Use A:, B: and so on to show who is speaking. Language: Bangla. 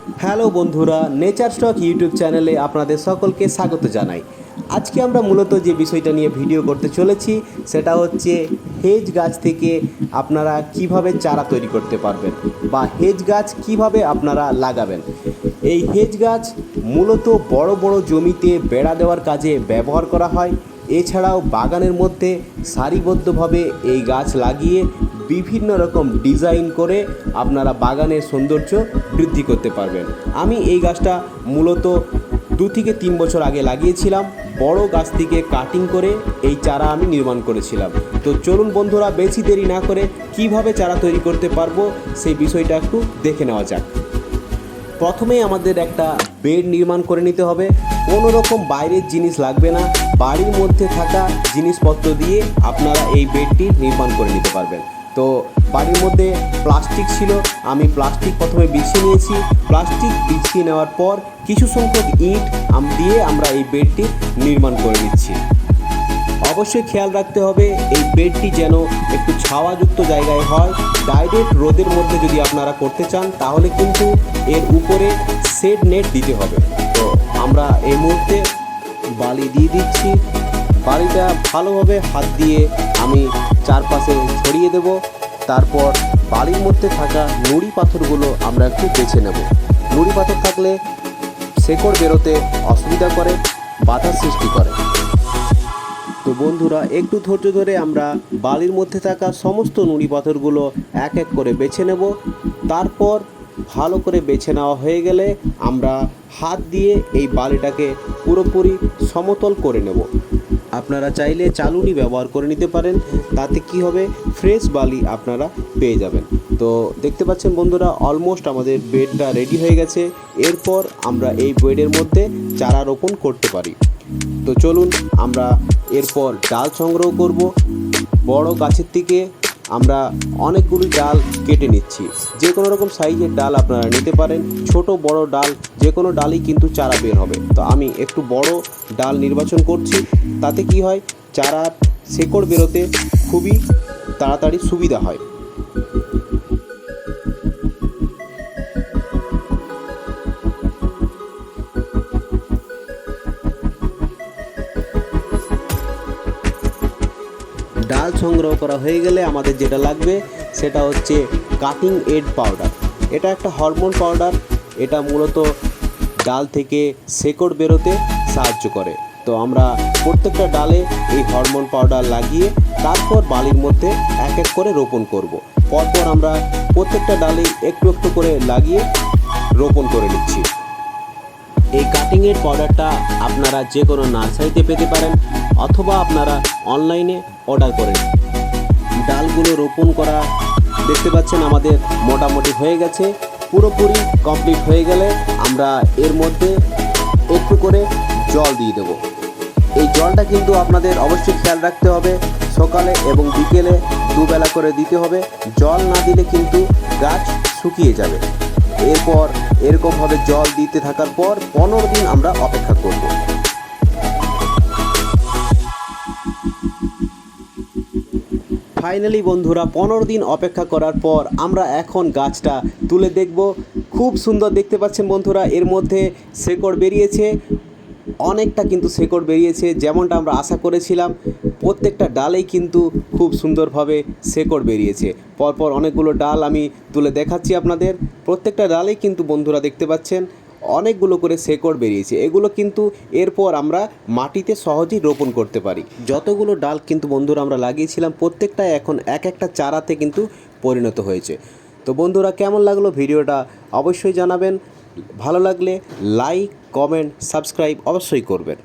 A: হ্যালো বন্ধুরা, নেচার স্টক ইউটিউব চ্যানেলে আপনাদের সকলকে স্বাগত জানাই। আজকে আমরা মূলত যে বিষয়টা নিয়ে ভিডিও করতে চলেছি সেটা হচ্ছে হেজ গাছ থেকে আপনারা কিভাবে চারা তৈরি করতে পারবেন বা হেজ গাছ কিভাবে আপনারা লাগাবেন। এই হেজ গাছ মূলত বড় বড় জমিতে বেড়া দেওয়ার কাজে ব্যবহার করা হয়। এছাড়াও বাগানের মধ্যে সারিবদ্ধভাবে এই গাছ লাগিয়ে বিভিন্ন রকম ডিজাইন করে আপনারা বাগানের সৌন্দর্য বৃদ্ধি করতে পারবেন। আমি এই গাছটা মূলত 2 থেকে 3 বছর আগে লাগিয়েছিলাম। বড় গাছ থেকে কাটিং করে এই চারা আমি নির্মাণ করেছিলাম। তো চলুন বন্ধুরা, বেশি দেরি না করে কিভাবে চারা তৈরি করতে পারবো সেই বিষয়টা একটু দেখে নেওয়া যাক। প্রথমেই আমাদের একটা বেড নির্মাণ করে নিতে হবে। কোনো রকম বাইরের জিনিস লাগবে না, বাড়ির মধ্যে থাকা জিনিসপত্র দিয়ে আপনারা এই বেডটি নির্মাণ করে নিতে পারবেন। তো বাড়ির মধ্যে প্লাস্টিক ছিল, আমি প্লাস্টিক প্রথমে বিছিয়ে নিয়েছি। প্লাস্টিক বিছিয়ে নেওয়ার পর কিছু সংখ্যক ইট দিয়ে আমরা এই বেডটি নির্মাণ করে নিচ্ছি। অবশ্যই খেয়াল রাখতে হবে এই বেডটি যেন একটু ছাওয়াযুক্ত জায়গায় হয়। ডাইরেক্ট রোদের মধ্যে যদি আপনারা করতে চান তাহলে কিন্তু এর উপরে শেড নেট দিতে হবে। তো আমরা এই মুহূর্তে বালি দিয়ে দিচ্ছি। বালিটা ভালোভাবে হাত দিয়ে আমি চারপাশে ছড়িয়ে দেব। তারপর বালির মধ্যে থাকা নুড়ি পাথরগুলো আমরা একটু বেছে নেব। নুড়ি পাথর থাকলে শেকড় বেরোতে অসুবিধা করে, বাধার সৃষ্টি করে। তো বন্ধুরা, একটু ধৈর্য ধরে আমরা বালির মধ্যে থাকা সমস্ত নুড়ি পাথরগুলো এক এক করে বেছে নেব। তারপর ভালো করে বেছে নেওয়া হয়ে গেলে আমরা হাত দিয়ে এই বালিটাকে পুরোপুরি সমতল করে নেব। আপনারা চাইলে চালুনি ব্যবহার করে নিতে পারেন, তাতে কি হবে, ফ্রেশ বালি আপনারা পেয়ে যাবেন। তো দেখতে পাচ্ছেন বন্ধুরা, অলমোস্ট আমাদের বেডটা রেডি হয়ে গেছে। এরপর আমরা এই বেডের মধ্যে চারা রোপণ করতে পারি। তো চলুন আমরা এরপর ডাল সংগ্রহ করব। বড় গাছের থেকে আমরা অনেকগুলি ডাল কেটে নিচ্ছি। যে কোনো রকম সাইজের ডাল আপনারা নিতে পারেন, ছোট বড় ডাল যে কোনো ডালই কিন্তু চারা বের হবে। তো আমি একটু বড় ডাল নির্বাচন করছি, তাতে কি হয়, চারার শেকড় বেরোতে খুবই তাড়াতাড়ি সুবিধা হয়। ডাল সংগ্রহ করা হয়ে গেলে আমাদের যেটা লাগবে সেটা হচ্ছে কাটিং এড পাউডার। এটা একটা হরমোন পাউডার। এটা মূলত ডাল থেকে শেকড় বেরোতে সাহায্য করে। তো আমরা প্রত্যেকটা ডালে এই হরমোন পাউডার লাগিয়ে তারপর বালির মধ্যে এক এক করে রোপণ করব। পরপর আমরা প্রত্যেকটা ডালে একটু একটু করে লাগিয়ে রোপণ করে নিচ্ছি। এই কাটিংয়ের পাউডারটা আপনারা যে কোনো নার্সারিতে পেতে পারেন অথবা আপনারা অনলাইনে অর্ডার করেন। ডালগুলো রোপণ করা দেখতে পাচ্ছেন আমাদের মোটামুটি হয়ে গেছে। পুরোপুরি কমপ্লিট হয়ে গেলে আমরা এর মধ্যে একটু করে জল দিয়ে দেব। এই জলটা কিন্তু আপনাদের অবশ্যই খেয়াল রাখতে হবে, সকালে এবং বিকেলে দুবেলা করে দিতে হবে। জল না দিলে কিন্তু গাছ শুকিয়ে যাবে। এরপর এরকমভাবে জল দিতে থাকার পর 15 দিন আমরা অপেক্ষা করব। ফাইনালি বন্ধুরা, 15 দিন অপেক্ষা করার পর আমরা এখন গাছটা তুলে দেখব। খুব সুন্দর দেখতে পাচ্ছেন বন্ধুরা, এর মধ্যে শেকড় বেরিয়েছে, অনেকটা কিন্তু শেকড় বেরিয়েছে যেমনটা আমরা আশা করেছিলাম। প্রত্যেকটা ডালেই কিন্তু খুব সুন্দরভাবে শেকড় বেরিয়েছে। পরপর অনেকগুলো ডাল আমি তুলে দেখাচ্ছি আপনাদের। প্রত্যেকটা ডালেই কিন্তু বন্ধুরা দেখতে পাচ্ছেন অনেকগুলো করে শেকড় বেরিয়েছে। এগুলো কিন্তু এরপর আমরা মাটিতে সহজেই রোপণ করতে পারি। যতগুলো ডাল কিন্তু বন্ধুরা আমরা লাগিয়েছিলাম প্রত্যেকটা এখন এক একটা চারাতে কিন্তু পরিণত হয়েছে। তো বন্ধুরা, কেমন লাগলো ভিডিওটা অবশ্যই জানাবেন। ভালো লাগলে লাইক, কমেন্ট, সাবস্ক্রাইব অবশ্যই করবেন।